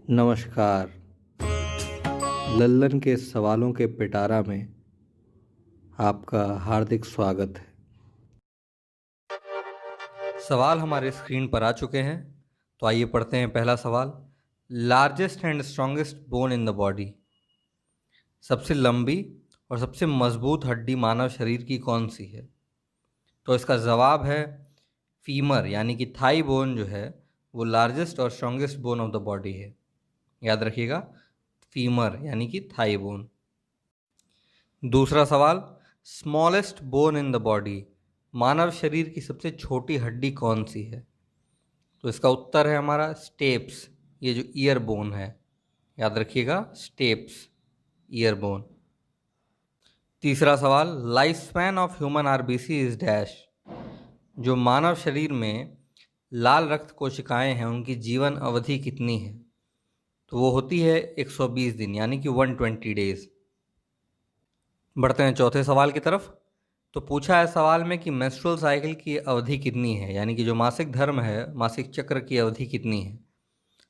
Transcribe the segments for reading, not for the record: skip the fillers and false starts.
नमस्कार। लल्लन के सवालों के पिटारा में आपका हार्दिक स्वागत है। सवाल हमारे स्क्रीन पर आ चुके हैं, तो आइए पढ़ते हैं पहला सवाल। Largest and strongest bone in the body, सबसे लंबी और सबसे मजबूत हड्डी मानव शरीर की कौन सी है? तो इसका जवाब है फीमर, यानी कि थाई बोन जो है वो लार्जेस्ट और strongest bone of the body है। याद रखिएगा, फीमर यानी कि थाई बोन। दूसरा सवाल, smallest bone in the body, मानव शरीर की सबसे छोटी हड्डी कौन सी है? तो इसका उत्तर है हमारा स्टेप्स, ये जो ईयर बोन है। याद रखिएगा, स्टेप्स, ईयर बोन। तीसरा सवाल, life span of human RBC is dash, जो मानव शरीर में लाल रक्त कोशिकाएं हैं उनकी जीवन अवधि कितनी है? तो वो होती है 120 दिन, यानी कि 120 डेज। बढ़ते हैं चौथे सवाल की तरफ। तो पूछा है सवाल में कि मेंस्ट्रुअल साइकिल की अवधि कितनी है, यानी कि जो मासिक धर्म है, मासिक चक्र की अवधि कितनी है?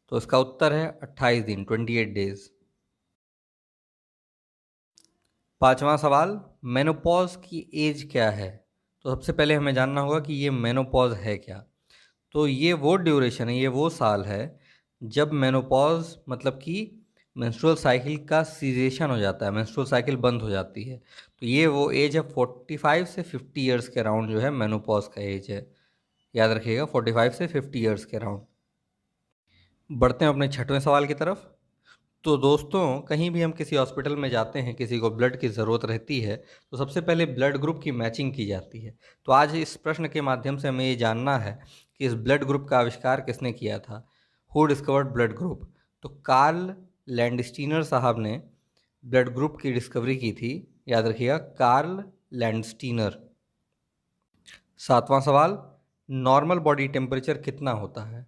तो इसका उत्तर है 28 दिन, 28 डेज। पांचवा सवाल, मेनोपॉज की एज क्या है? तो सबसे पहले हमें जानना होगा कि ये मेनोपॉज है क्या। तो ये वो ड्यूरेशन है, ये वो साल है जब मेनोपॉज मतलब कि मेंस्ट्रुअल साइकिल का सीजेशन हो जाता है, मेंस्ट्रुअल साइकिल बंद हो जाती है। तो ये वो एज है 45 से 50 ईयर्स के अराउंड जो है मेनोपॉज का एज है। याद रखिएगा, 45 से 50 ईयर्स के अराउंड। बढ़ते हैं अपने छठवें सवाल की तरफ। तो दोस्तों, कहीं भी हम किसी हॉस्पिटल में जाते हैं, किसी को ब्लड की ज़रूरत रहती है, तो सबसे पहले ब्लड ग्रुप की मैचिंग की जाती है। तो आज इस प्रश्न के माध्यम से हमें ये जानना है कि इस ब्लड ग्रुप का आविष्कार किसने किया था। Who discovered blood group? तो कार्ल लैंडस्टीनर साहब ने ब्लड ग्रुप की डिस्कवरी की थी। याद रखिएगा, कार्ल लैंडस्टीनर। सातवां सवाल, नॉर्मल बॉडी टेम्परेचर कितना होता है?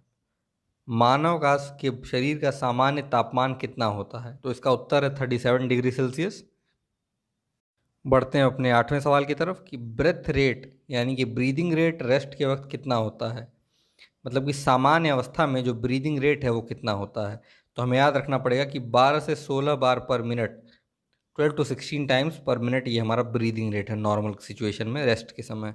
मानव का के शरीर का सामान्य तापमान कितना होता है? तो इसका उत्तर है 37 डिग्री सेल्सियस। बढ़ते हैं अपने आठवें सवाल की तरफ कि ब्रेथ रेट यानी कि ब्रीदिंग रेट रेस्ट के वक्त कितना होता है? मतलब कि सामान्य अवस्था में जो ब्रीदिंग रेट है वो कितना होता है? तो हमें याद रखना पड़ेगा कि 12 से 16 बार per minute, 12 to 16 times per minute, ये हमारा ब्रीदिंग रेट है नॉर्मल सिचुएशन में, रेस्ट के समय।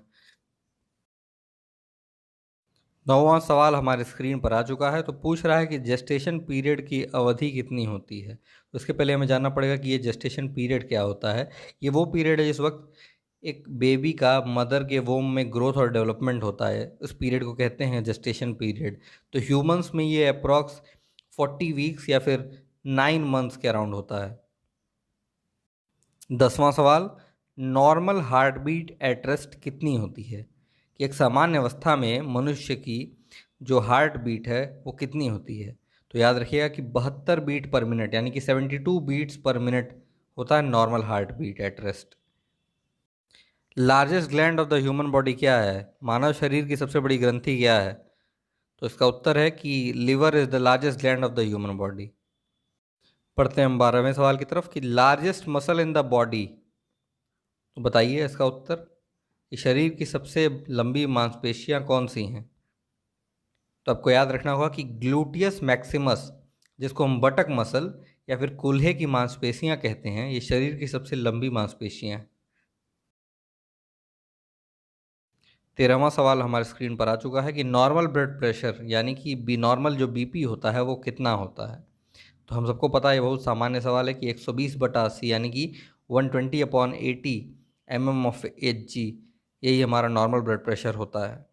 नौवां सवाल हमारे स्क्रीन पर आ चुका है। तो पूछ रहा है कि जेस्टेशन पीरियड की अवधि कितनी होती है। तो उसके पहले हमें जानना पड़ेगा कि ये जेस्टेशन पीरियड क्या होता है। ये वो पीरियड है जिस वक्त एक बेबी का मदर के वोम में ग्रोथ और डेवलपमेंट होता है, उस पीरियड को कहते हैं जेस्टेशन पीरियड। तो ह्यूमंस में ये अप्रॉक्स 40 वीक्स या फिर 9 मंथ्स के अराउंड होता है। 10वां सवाल, normal heart beat at rest कितनी होती है? कि एक सामान्य अवस्था में मनुष्य की जो हार्ट बीट है वो कितनी होती है? तो याद रखिएगा कि 72 बीट पर मिनट, यानी कि 72 बीट्स पर मिनट होता है normal heart beat at rest. Largest gland of the human body क्या है? मानव शरीर की सबसे बड़ी ग्रंथि क्या है? तो इसका उत्तर है कि liver is the largest gland of the human body. पढ़ते हैं हम 12वें सवाल की तरफ कि largest muscle in the body. तो बताइए इसका उत्तर, कि शरीर की सबसे लंबी मांसपेशियां कौन सी हैं? तो आपको याद रखना होगा कि ग्लूटियस मैक्सिमस, जिसको हम बटक मसल या फिर कूल्हे की मांसपेशियां कहते हैं, ये शरीर की सबसे लंबी मांसपेशियां हैं। 13वां सवाल हमारे स्क्रीन पर आ चुका है कि नॉर्मल ब्लड प्रेशर यानी कि बी नॉर्मल जो बीपी होता है वो कितना होता है? तो हम सबको पता है, बहुत सामान्य सवाल है कि 120/80 यानी कि 120/80 mm/Hg, यही हमारा नॉर्मल ब्लड प्रेशर होता है।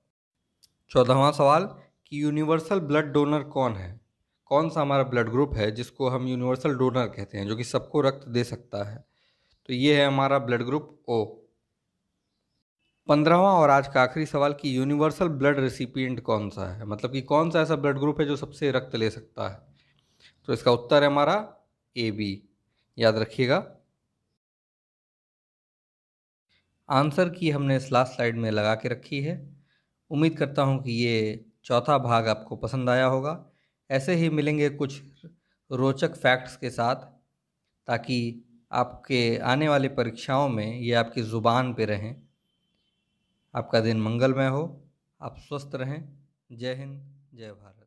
14वां सवाल कि यूनिवर्सल ब्लड डोनर कौन है? कौन सा हमारा ब्लड ग्रुप है जिसको हम यूनिवर्सल डोनर कहते हैं, जो कि सबको रक्त दे सकता है? तो ये है हमारा ब्लड ग्रुप ओ। 15वां और आज का आखिरी सवाल कि यूनिवर्सल ब्लड रेसिपिएंट कौन सा है, मतलब कि कौन सा ऐसा ब्लड ग्रुप है जो सबसे रक्त ले सकता है? तो इसका उत्तर है हमारा ए बी। याद रखिएगा। आंसर की हमने इस लास्ट स्लाइड में लगा के रखी है। उम्मीद करता हूँ कि ये चौथा भाग आपको पसंद आया होगा। ऐसे ही मिलेंगे कुछ रोचक फैक्ट्स के साथ, ताकि आपके आने वाली परीक्षाओं में ये आपकी ज़ुबान पे रहें। आपका दिन मंगलमय हो, आप स्वस्थ रहें। जय हिंद, जय भारत।